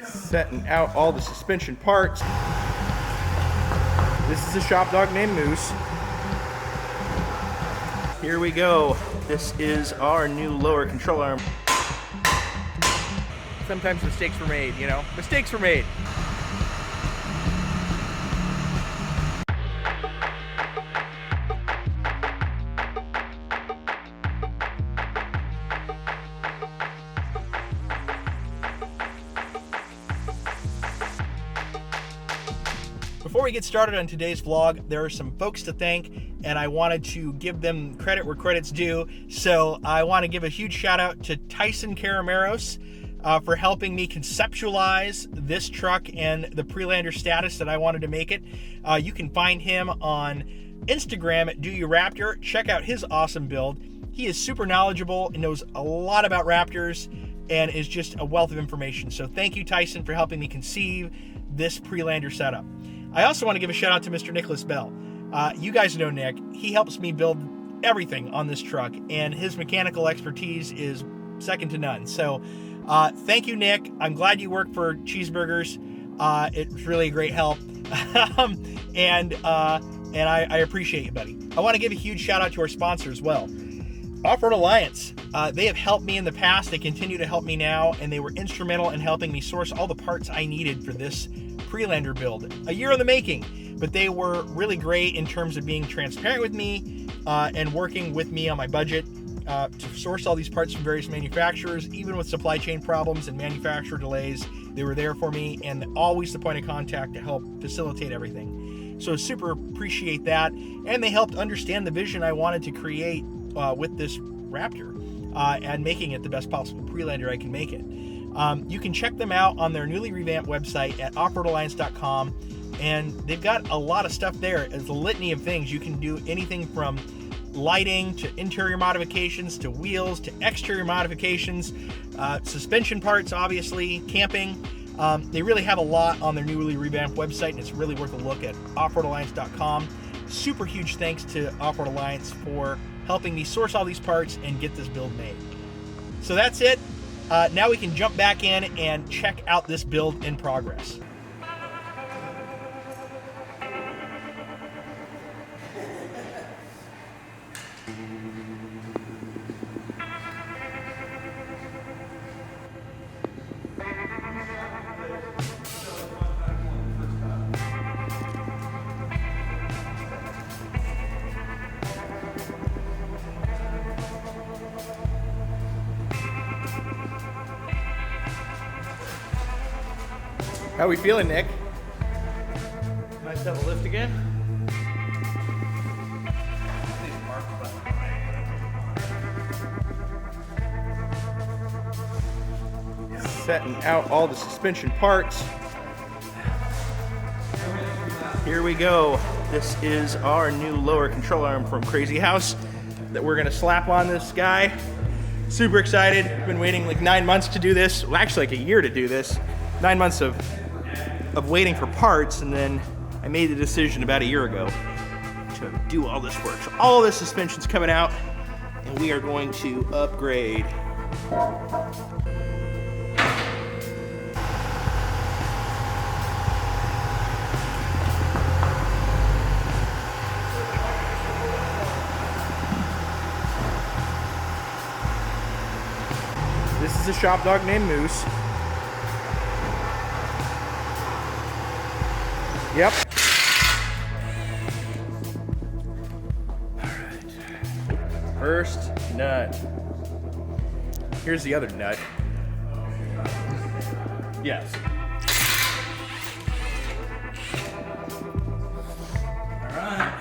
Setting out all the suspension parts. This is a shop dog named Moose. Here we go. This is our new lower control arm. Sometimes mistakes were made, you know? Mistakes were made. Before we get started on today's vlog, there are some folks to thank, and I wanted to give them credit where credit's due. So I want to give a huge shout out to Tyson Carameros for helping me conceptualize this truck and the PreLander status that I wanted to make it. You can find him on Instagram at DoYouRaptor. Check out his awesome build. He is super knowledgeable and knows a lot about Raptors and is just a wealth of information. So thank you, Tyson, for helping me conceive this PreLander setup. I also want to give a shout out to Mr. Nicholas Bell. You guys know Nick. He helps me build everything on this truck, and his mechanical expertise is second to none. So thank you, Nick. I'm glad you work for Cheeseburgers. It's really a great help. and I appreciate you, buddy. I want to give a huge shout out to our sponsor as well. Off-Road Alliance. They have helped me in the past. They continue to help me now, and they were instrumental in helping me source all the parts I needed for this PreLander build. A year in the making, but they were really great in terms of being transparent with me and working with me on my budget to source all these parts from various manufacturers. Even with supply chain problems and manufacturer delays, they were there for me and always the point of contact to help facilitate everything. So super appreciate that. And they helped understand the vision I wanted to create with this Raptor and making it the best possible PreLander I can make it. You can check them out on their newly revamped website at offroadalliance.com, and they've got a lot of stuff there. It's a litany of things. You can do anything from lighting to interior modifications to wheels to exterior modifications, suspension parts, obviously, camping. They really have a lot on their newly revamped website, and it's really worth a look at offroadalliance.com. Super huge thanks to Off-Road Alliance for helping me source all these parts and get this build made. So that's it. Now we can jump back in and check out this build in progress. How are we feeling, Nick? Nice to have a lift again. Setting out all the suspension parts. Here we go. This is our new lower control arm from Crazy House that we're gonna slap on this guy. Super excited. Been waiting like 9 months to do this. Well, actually like a year to do this. 9 months of waiting for parts, and then I made the decision about a year ago to do all this work. So all this suspension's coming out, and we are going to upgrade. This is a shop dog named Moose. Yep. All right. First nut. Here's the other nut. Yes. All right.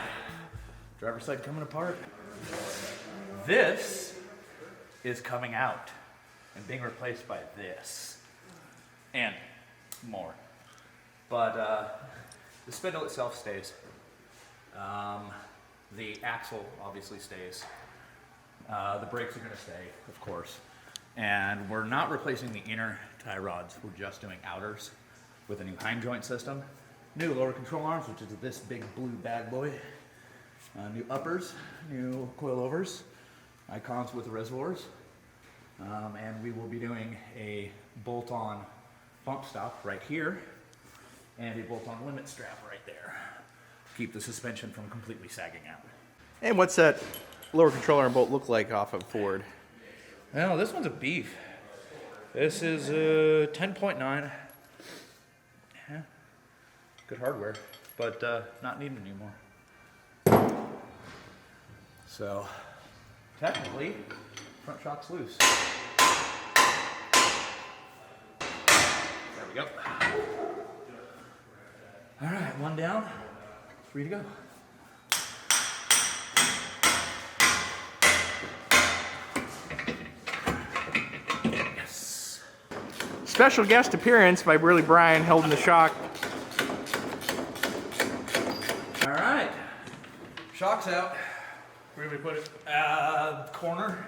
Driver's side coming apart. This is coming out and being replaced by this and more. But the spindle itself stays. The axle obviously stays. The brakes are going to stay, of course. And we're not replacing the inner tie rods. We're just doing outers with a new hind joint system. New lower control arms, which is this big blue bad boy. New uppers, new coilovers. icons with reservoirs. And we will be doing a bolt-on bump stop right here and a bolt-on limit strap right there. Keep the suspension from completely sagging out. And what's that lower control arm bolt look like off of Ford? Well, this one's a beef. This is 10.9. Yeah, good hardware, but not needed anymore. So, technically, front shock's loose. There we go. All right, one down, free to go. Yes. Special guest appearance by Burley Bryan holding the shock. All right, shock's out. Where do we put it? Corner,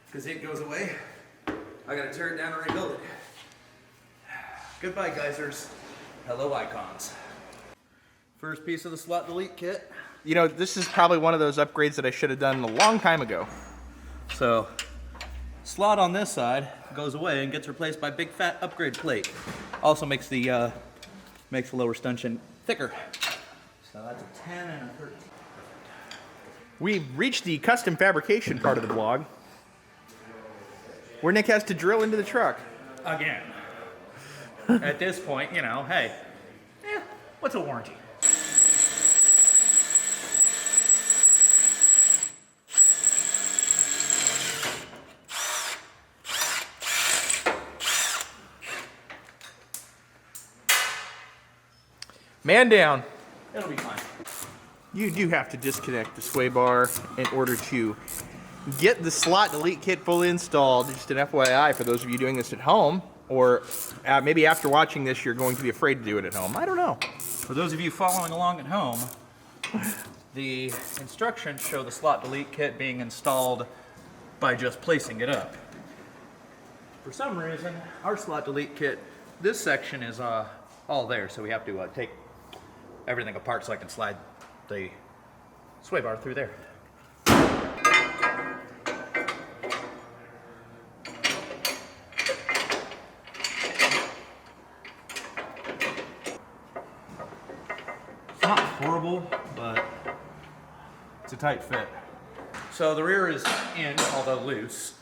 because it goes away. I gotta tear it down and rebuild it. Goodbye, geysers. Hello, icons. First piece of the slot delete kit. You know, this is probably one of those upgrades that I should have done a long time ago. So, slot on this side goes away and gets replaced by big fat upgrade plate. Also makes the lower stanchion thicker. So that's a 10 and a 13. We've reached the custom fabrication part of the vlog, where Nick has to drill into the truck. Again. At this point, you know, hey, what's a warranty? Man down. It'll be fine. You do have to disconnect the sway bar in order to get the slot delete kit fully installed. Just an FYI for those of you doing this at home, or maybe after watching this you're going to be afraid to do it at home. I don't know. For those of you following along at home, the instructions show the slot delete kit being installed by just placing it up. For some reason, our slot delete kit, this section is all there, so we have to take everything apart so I can slide the sway bar through there. It's not horrible, but it's a tight fit. So the rear is in, although loose.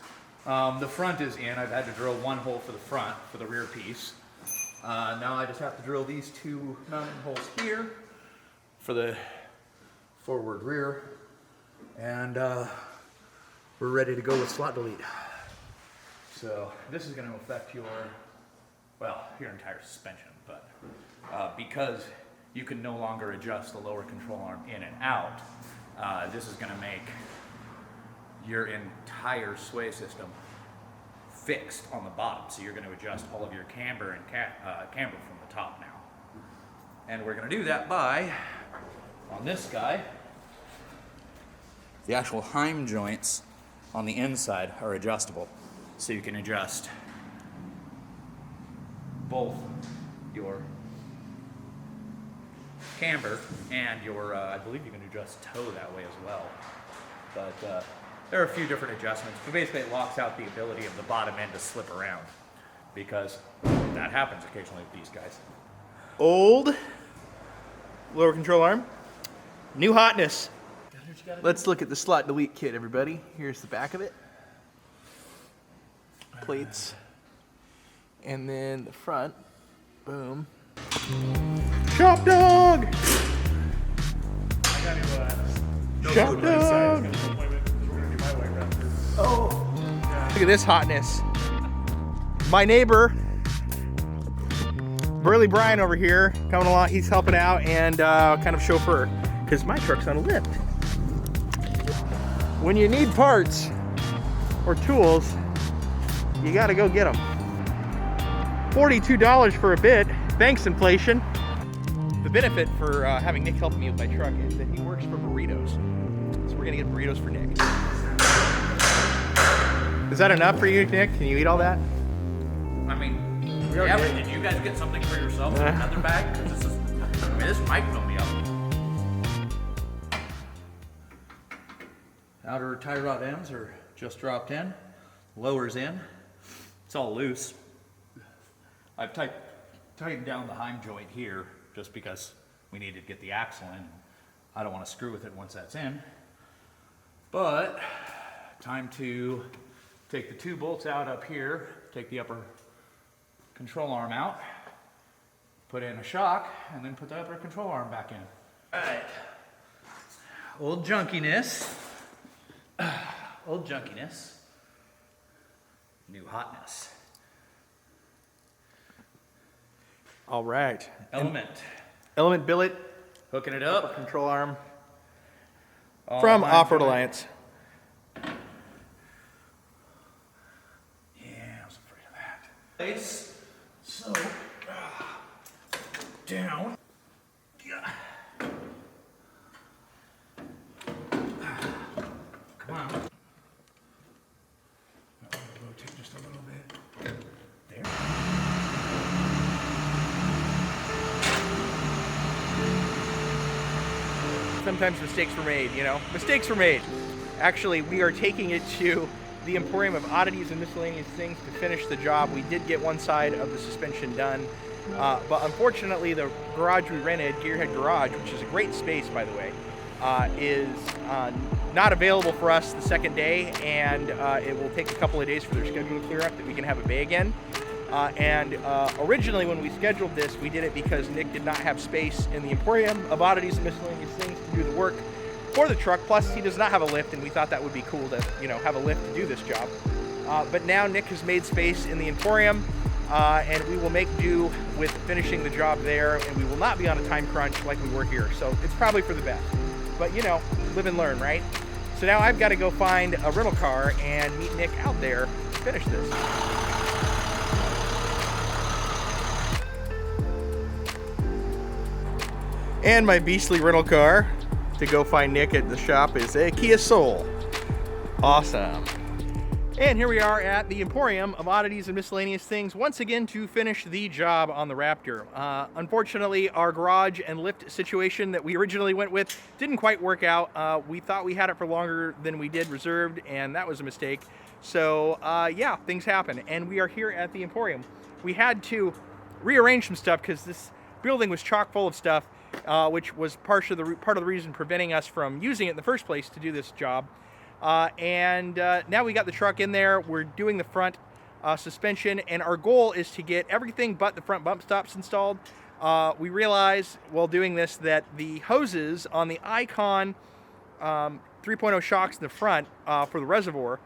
The front is in. I've had to drill one hole for the front for the rear piece. Now I just have to drill these two mounting holes here for the forward rear, and we're ready to go with slot delete. So this is going to affect your entire suspension, but because you can no longer adjust the lower control arm in and out, this is going to make your entire sway system fixed on the bottom. So you're going to adjust all of your camber and camber from the top now. And we're going to do that by, on this guy, the actual heim joints on the inside are adjustable. So you can adjust both your camber and your, I believe you can adjust toe that way as well. But there are a few different adjustments. But basically it locks out the ability of the bottom end to slip around, because that happens occasionally with these guys. Old lower control arm, new hotness. Let's look at the slot delete kit, everybody. Here's the back of it. Plates. And then the front. Boom. Shop dog! I got to Shop dog! Oh! Look at this hotness. My neighbor, Burley Bryan over here, coming along. He's helping out and kind of chauffeur, because my truck's on a lift. When you need parts or tools, you gotta go get them. $42 for a bit. Thanks, inflation. The benefit for having Nick help me with my truck is that he works for burritos. So we're gonna get burritos for Nick. Is that enough for you, Nick? Can you eat all that? I mean, yeah, but did you guys get something for yourself in another bag? 'Cause this might fill me up. Outer tie rod ends are just dropped in, lowers in. It's all loose. I've tightened down the heim joint here just because we needed to get the axle in. I don't want to screw with it once that's in. But time to take the 2 bolts out up here, take the upper control arm out, put in a shock, and then put the upper control arm back in. All right. Old junkiness. Old junkiness. New hotness. All right. Element billet, hooking it up. control arm All from heim Off-Road joint. Alliance. Yeah, I was afraid of that. Place. So, down. Yeah. Come on. Rotate just a little bit. There. Sometimes mistakes were made, you know? Mistakes were made. Actually, we are taking it to the Emporium of Oddities and Miscellaneous Things to finish the job. We did get one side of the suspension done, but unfortunately the garage we rented, Gearhead Garage, which is a great space by the way, is not available for us the second day, and it will take a couple of days for their schedule to clear up that we can have a bay again. Originally when we scheduled this, we did it because Nick did not have space in the Emporium of Oddities and Miscellaneous Things to do the work for the truck. Plus, he does not have a lift, and we thought that would be cool to, you know, have a lift to do this job. But now Nick has made space in the Emporium, and we will make do with finishing the job there, and we will not be on a time crunch like we were here. So it's probably for the best. But you know, live and learn, right? So now I've got to go find a rental car and meet Nick out there to finish this. And my beastly rental car to go find Nick at the shop is a Kia Soul. Awesome. And here we are at the Emporium of Oddities and Miscellaneous Things once again to finish the job on the Raptor. Unfortunately, our garage and lift situation that we originally went with didn't quite work out. We thought we had it for longer than we did reserved, and that was a mistake. So yeah, things happen. And we are here at the Emporium. We had to rearrange some stuff because this building was chock full of stuff, which was part of the reason preventing us from using it in the first place to do this job. Now we got the truck in there. We're doing the front suspension, and our goal is to get everything but the front bump stops installed. We realized while doing this that the hoses on the Icon 3.0 shocks in the front for the reservoir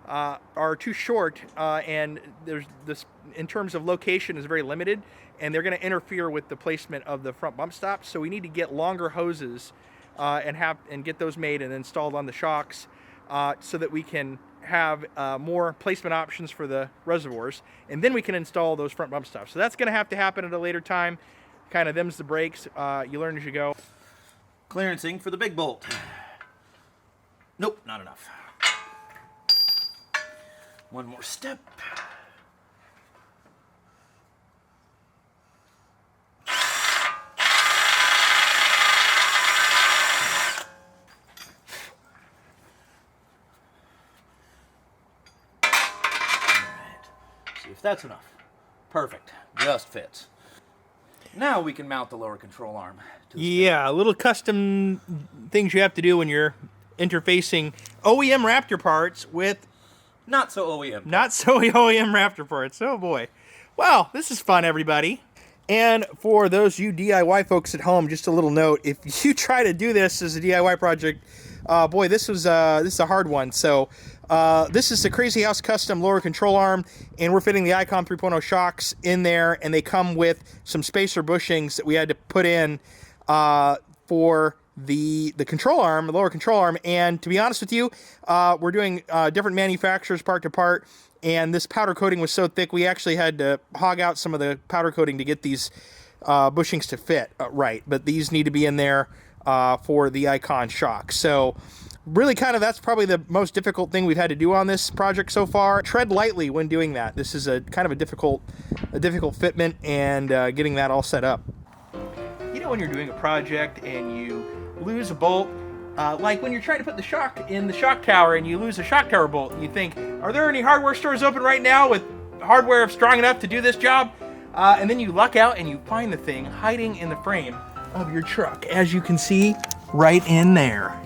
are too short, and there's this, in terms of location, is very limited, and they're going to interfere with the placement of the front bump stops. So we need to get longer hoses and get those made and installed on the shocks, so that we can have more placement options for the reservoirs, and then we can install those front bump stops. So that's going to have to happen at a later time. Kind of them's the breaks. You learn as you go. Clearancing for the big bolt. Nope, not enough. One more step. See if that's enough. Perfect. Just fits. Now we can mount the lower control arm to the Yeah, little custom things you have to do when you're interfacing OEM Raptor parts with not so OEM. not so OEM Raptor parts. Oh boy. Well, this is fun, everybody. And for those you DIY folks at home, just a little note: if you try to do this as a DIY project, boy, this is a hard one. So this is the Crazy House Custom lower control arm, and we're fitting the Icon 3.0 shocks in there, and they come with some spacer bushings that we had to put in for the control arm, the lower control arm. And to be honest with you, we're doing different manufacturers part to part, and this powder coating was so thick we actually had to hog out some of the powder coating to get these bushings to fit right. But these need to be in there for the Icon shock. So really kind of that's probably the most difficult thing we've had to do on this project so far. Tread lightly when doing that. This is a kind of a difficult fitment, and getting that all set up. You know, when you're doing a project and you lose a bolt Like when you're trying to put the shock in the shock tower and you lose a shock tower bolt, and you think, are there any hardware stores open right now with hardware strong enough to do this job? And then you luck out and you find the thing hiding in the frame of your truck, as you can see right in there.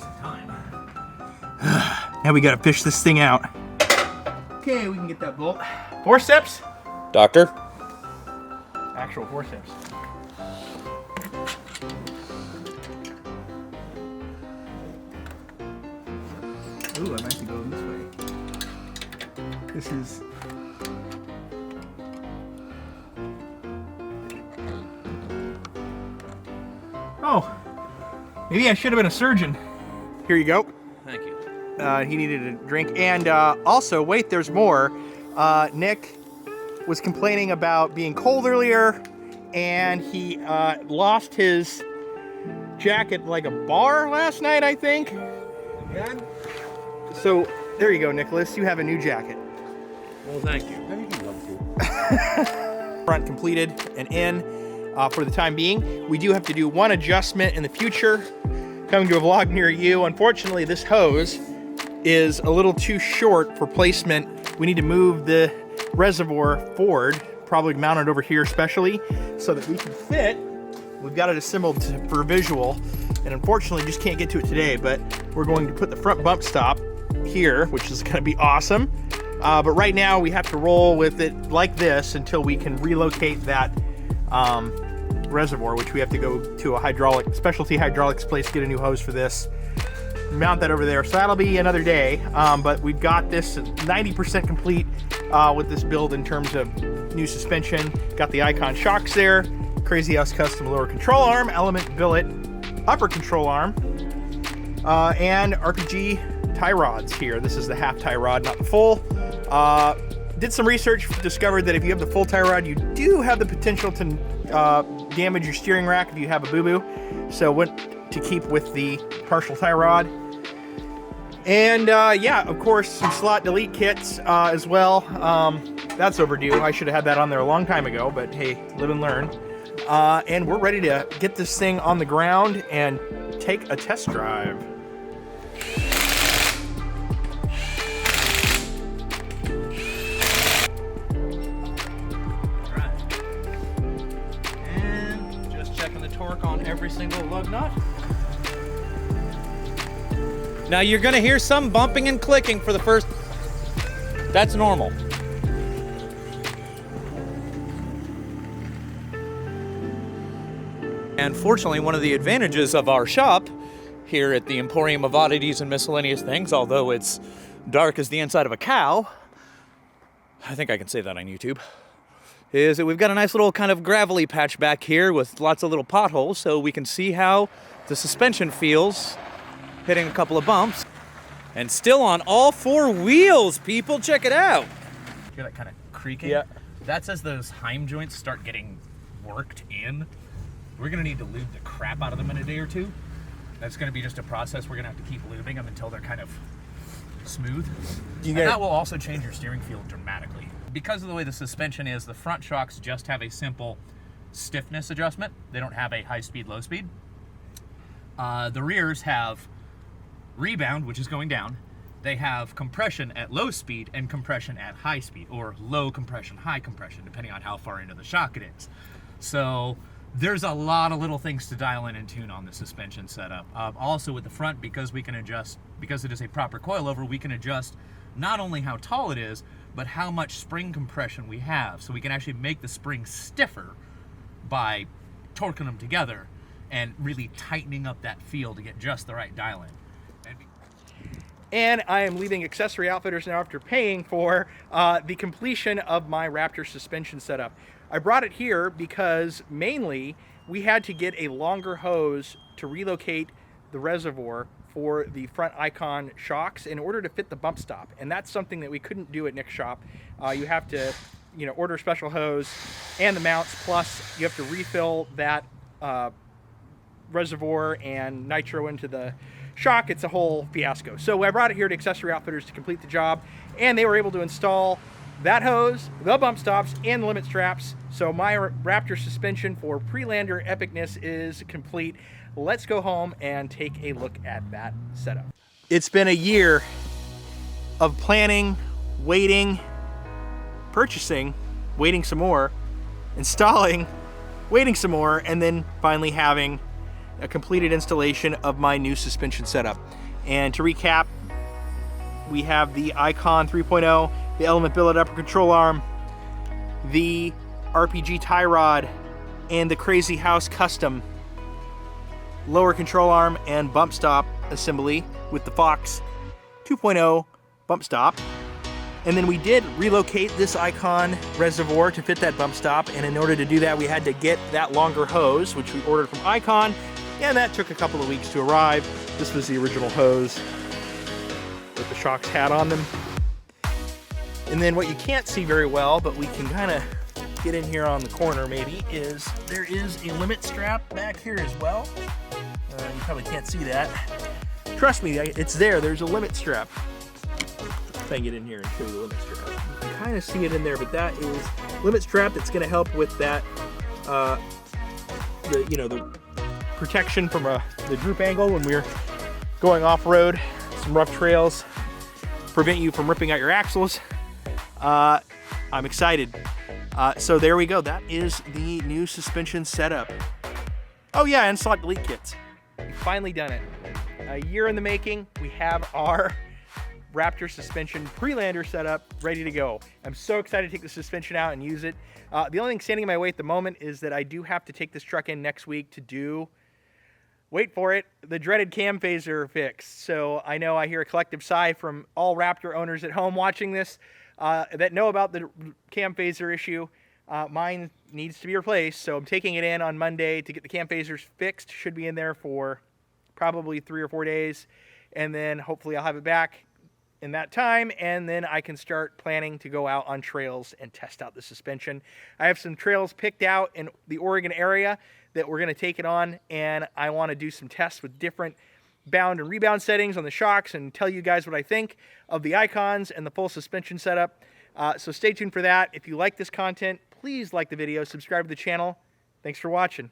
Now we gotta fish this thing out. Okay, we can get that bolt. Forceps? Doctor? Actual forceps. Ooh, I might be going this way. This is... Oh, maybe I should have been a surgeon. Here you go. Thank you. He needed a drink. And also, wait, there's more. Nick was complaining about being cold earlier, and he lost his jacket like a bar last night, I think. Again? So there you go, Nicholas. You have a new jacket. Well, thank you. How do you love to? Front completed and in for the time being. We do have to do one adjustment in the future, coming to a vlog near you. Unfortunately, this hose is a little too short for placement. We need to move the reservoir forward, probably mount it over here especially, so that we can fit. We've got it assembled for visual, and unfortunately just can't get to it today, but we're going to put the front bump stop here, which is gonna be awesome. But right now we have to roll with it like this until we can relocate that reservoir, which we have to go to a specialty hydraulics place, get a new hose for this, mount that over there. So that'll be another day, but we've got this 90% complete with this build in terms of new suspension. Got the Icon shocks there, Crazy House custom lower control arm, Element billet upper control arm, and RPG tie rods here. This is the half tie rod, not the full. Did some research, discovered that if you have the full tie rod, you do have the potential to damage your steering rack if you have a boo-boo. So went to keep with the partial tie rod. And yeah, of course, some slot delete kits as well. That's overdue. I should have had that on there a long time ago, but hey, live and learn. And we're ready to get this thing on the ground and take a test drive. Torque on every single lug nut. Now you're gonna hear some bumping and clicking for the first... That's normal. And fortunately, one of the advantages of our shop here at the Emporium of Oddities and Miscellaneous Things, although it's dark as the inside of a cow, I think I can say that on YouTube, is that we've got a nice little kind of gravelly patch back here with lots of little potholes, so we can see how the suspension feels hitting a couple of bumps. And still on all four wheels, people, check it out. Hear that kind of creaking? Yeah. That's as those Heim joints start getting worked in. We're gonna need to lube the crap out of them in a day or two. That's gonna be just a process. We're gonna have to keep lubing them until they're kind of smooth. And that will also change your steering feel dramatically. Because of the way the suspension is, the front shocks just have a simple stiffness adjustment. They don't have a high speed, low speed. The rears have rebound, which is going down. They have compression at low speed and compression at high speed, or low compression, high compression, depending on how far into the shock it is. So there's a lot of little things to dial in and tune on the suspension setup. Also with the front, because we can adjust, because it is a proper coilover, we can adjust not only how tall it is, but how much spring compression we have. So we can actually make the springs stiffer by torquing them together and really tightening up that feel to get just the right dial in. And I am leaving Accessory Outfitters now after paying for the completion of my Raptor suspension setup. I brought it here because mainly we had to get a longer hose to relocate the reservoir for the front Icon shocks in order to fit the bump stop. And that's something that we couldn't do at Nick's shop. You have to, order a special hose and the mounts, plus you have to refill that reservoir and nitro into the shock. It's a whole fiasco. So I brought it here to Accessory Outfitters to complete the job, and they were able to install that hose, the bump stops, and the limit straps. So my Raptor suspension for PreLander epicness is complete. let's go home and take a look at that setup. It's been a year of planning, waiting, purchasing, waiting some more, installing, waiting some more, and then finally having a completed installation of my new suspension setup. And to recap, we have the Icon 3.0, the Element Billet upper control arm, the RPG tie rod, and the Crazy House Custom lower control arm and bump stop assembly with the Fox 2.0 bump stop. And then we did relocate this Icon reservoir to fit that bump stop, and in order to do that we had to get that longer hose, which we ordered from Icon, and that took a couple of weeks to arrive. This was the original hose with the shocks had on them. And then what you can't see very well, but we can kind of get in here on the corner maybe, is there is a limit strap back here as well. You probably can't see that. Trust me, it's there. There's a limit strap. If I can get in here and show you the limit strap. You can kind of see it in there, but that is limit strap that's going to help with that, the protection from the droop angle when we're going off-road, some rough trails, prevent you from ripping out your axles. I'm excited. So there we go. That is the new suspension setup. Oh yeah, and slot delete kits. We've finally done it. A year in the making. We have our Raptor suspension PreLander setup ready to go. I'm so excited to take the suspension out and use it. The only thing standing in my way at the moment is that I do have to take this truck in next week to do, wait for it, the dreaded cam phaser fix. So I know I hear a collective sigh from all Raptor owners at home watching this that know about the cam phaser issue. Mine needs to be replaced, so I'm taking it in on Monday to get the cam phasers fixed. Should be in there for probably 3 or 4 days, and then hopefully I'll have it back in that time, and then I can start planning to go out on trails and test out the suspension. I have some trails picked out in the Oregon area that we're going to take it on, and I want to do some tests with different bound and rebound settings on the shocks and tell you guys what I think of the Icons and the full suspension setup. So stay tuned for that. If you like this content, please like the video, subscribe to the channel. Thanks for watching.